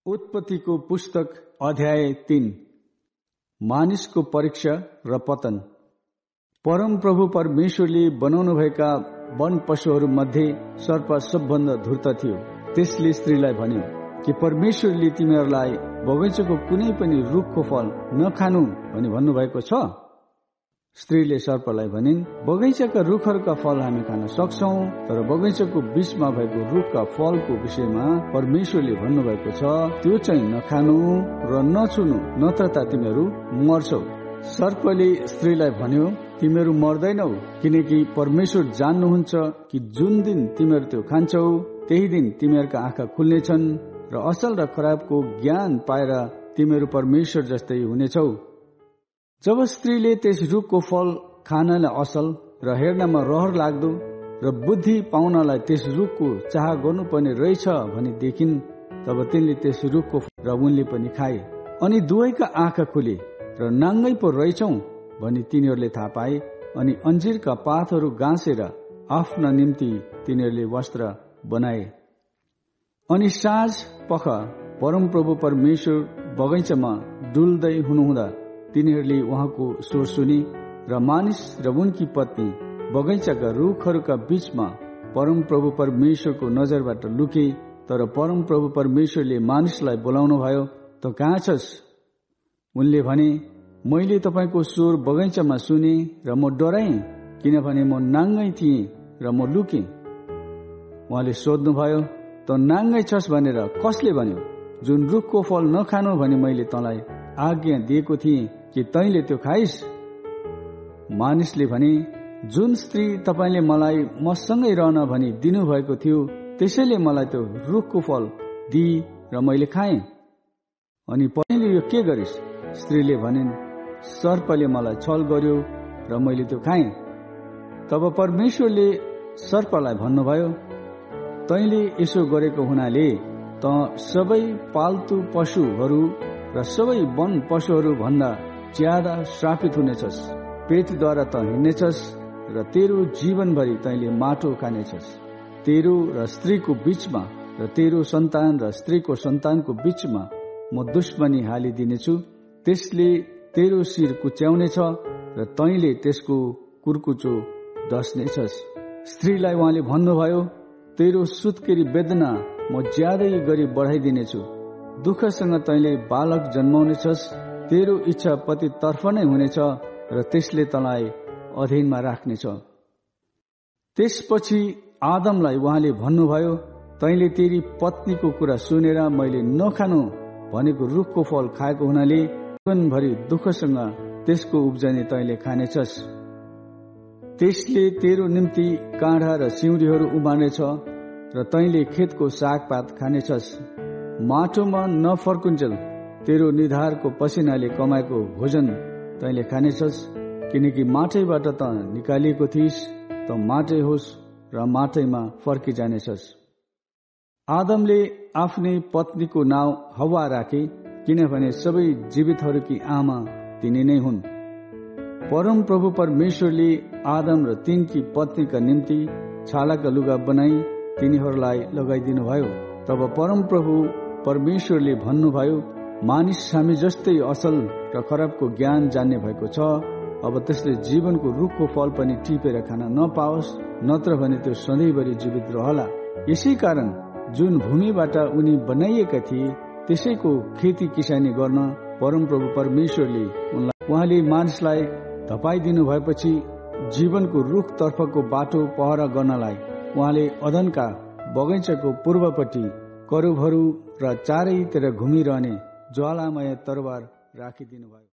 उत्पत्तिको पुस्तक अध्याय 3। मानिसको परीक्षा र पतन। परमप्रभु परमेश्वरले बनाउनुभएका वन पशुहरू मध्ये सर्प सबभन्दा धूर्त थियो। त्यसले स्त्रीलाई भन्यो कि परमेश्वरले तिमीहरूलाई बगैँचाको कुनै पनि रुखको फल नखानु भनी भन्नुभएको छ। स्त्रीले सर्पलाई भनिन्, बगैँचाका रुखहरूका फल हामी खान सक्छौ, तर बगैँचाको बीचमा भएको रुखका फलको विषयमा परमेश्वरले भन्नुभएको छ, त्यो चाहिँ नखानु र नछुनु, नत्र त तिमीहरू मर्छौ। सर्पले स्त्रीलाई भन्यो, तिमीहरू मर्दैनौ, किनकि परमेश्वर जान्नुहुन्छ कि जुन दिन तिमीहरू त्यो खान्छौ त्यही दिन तिमीहरूका आँखा खुल्नेछन् र असल र खराबको ज्ञान पाएर तिमीहरू परमेश्वर जस्तै हुनेछौ। जब स्त्रीले त्यस रुखको फल खानलाई असल र हेर्नमा रहर लाग्दो र बुद्धि पाउनलाई त्यस रुखको चाह गर्नुपर्ने रहेछ भनी देखिन्, तब तिनले त्यस रुखको र उनले पनि खाए। अनि दुवैका आँखा खुले र नाङ्गै पो रहेछौ भनी तिनीहरूले थाहा पाए। अनि अन्जिरका पातहरू गाँसेर आफ्ना निम्ति तिनीहरूले वस्त्र बनाए। अनि साँझ पख परमप्रभु परमेश्वर बगैँचामा डुल्दै हुनुहुँदा तिनीहरूले उहाँको स्वर सुने र मानिस र उनकी पत्नी बगैँचाका रुखहरूका बीचमा परमप्रभु परमेश्वरको नजरबाट लुके। तर परमप्रभु परमेश्वरले मानिसलाई बोलाउनु भयो, त कहाँ छस्? उनले भने, मैले तपाईँको स्वर बगैँचामा सुने र म डराएँ, किनभने म नाङ्गै थिएँ र म लुकेँ। उहाँले सोध्नुभयो, त नाङ्गै छस् भनेर कसले भन्यो? जुन रुखको फल नखानु भनी मैले तँलाई आज्ञा दिएको थिएँ कि तैँले त्यो खाइस्? मानिसले भने, जुन स्त्री तपाईँले मलाई मसँगै रहन भनी दिनुभएको थियो त्यसैले मलाई त्यो रुखको फल दिई र मैले खाएँ। अनि तैँले यो के गरिस्? स्त्रीले भनिन्, सर्पले मलाई छल गर्यो र मैले त्यो खाएँ। तब परमेश्वरले सर्पलाई भन्नुभयो, तैँले यसो गरेको हुनाले त सबै पाल्तु पशुहरू र सबै वन पशुहरू भन्दा ज्यादा श्रापित हुनेछस्। पेटद्वारा त हिँड्नेछस् र तेरो जीवनभरि तैँले माटो खानेछस्। तेरो र स्त्रीको बीचमा र तेरो सन्तान र स्त्रीको सन्तानको बीचमा म दुश्मनी हालिदिनेछु। त्यसले तेरो शिर कुच्याउनेछ र तैँले त्यसको कुर्कुचो डस्नेछस्। स्त्रीलाई उहाँले भन्नुभयो, तेरो सुत्केरी वेदना म ज्यादै गरी बढाइदिनेछु। दुःखसँग तैँले बालक जन्माउनेछस्। तेरो इच्छा पतितर्फ नै हुनेछ र त्यसले तँलाई अधीनमा राख्नेछ। त्यसपछि आदमलाई उहाँले भन्नुभयो, तैँले तेरी पत्नीको कुरा सुनेर मैले नखानु भनेको रुखको फल खाएको हुनाले जीवनभरि दुःखसँग त्यसको उब्जनी तैँले खानेछस्। त्यसले तेरो निम्ति काँढा र सिउँडीहरू उमार्नेछ र तैँले खेतको सागपात खानेछस्। माटोमा नफर्कुन्जेल तेरो निधारको पसिनाले कमाएको भोजन तैँले खानेछस्, किनकि माटैबाट त निकालिएको थिइस्, त माटै होस् र माटैमा फर्किजानेछस्। आदमले आफ्नै पत्नीको नाउँ हव्वा राखे, किनभने सबै जीवितहरूकी आमा तिनी नै हुन्। परमप्रभु परमेश्वरले आदम र तिनकी पत्नीका निम्ति छालाका लुगा बनाई तिनीहरूलाई लगाइदिनु भयो। तब परमप्रभु परमेश्वरले भन्नुभयो, मानिस हामी जस्तै असल र खराबको ज्ञान जान्ने भएको छ। अब त्यसले जीवनको रुखको फल पनि टिपेर खान नपाओस्, नत्र भने त्यो सधैँभरि जीवित रहला। यसै कारण जुन भूमिबाट उनी बनाइएका थिए त्यसैको खेती किसानी गर्न परमप्रभु परमेश्वरले उहाँले मानिसलाई धपाइदिनु भएपछि जीवनको रुख तर्फको बाटो पहरा गर्नलाई उहाँले अदनका बगैँचाको पूर्वपट्टि करूबहरू र चारैतिर घुमिरहने ज्वालामय तरबार राखिदिनु भयो।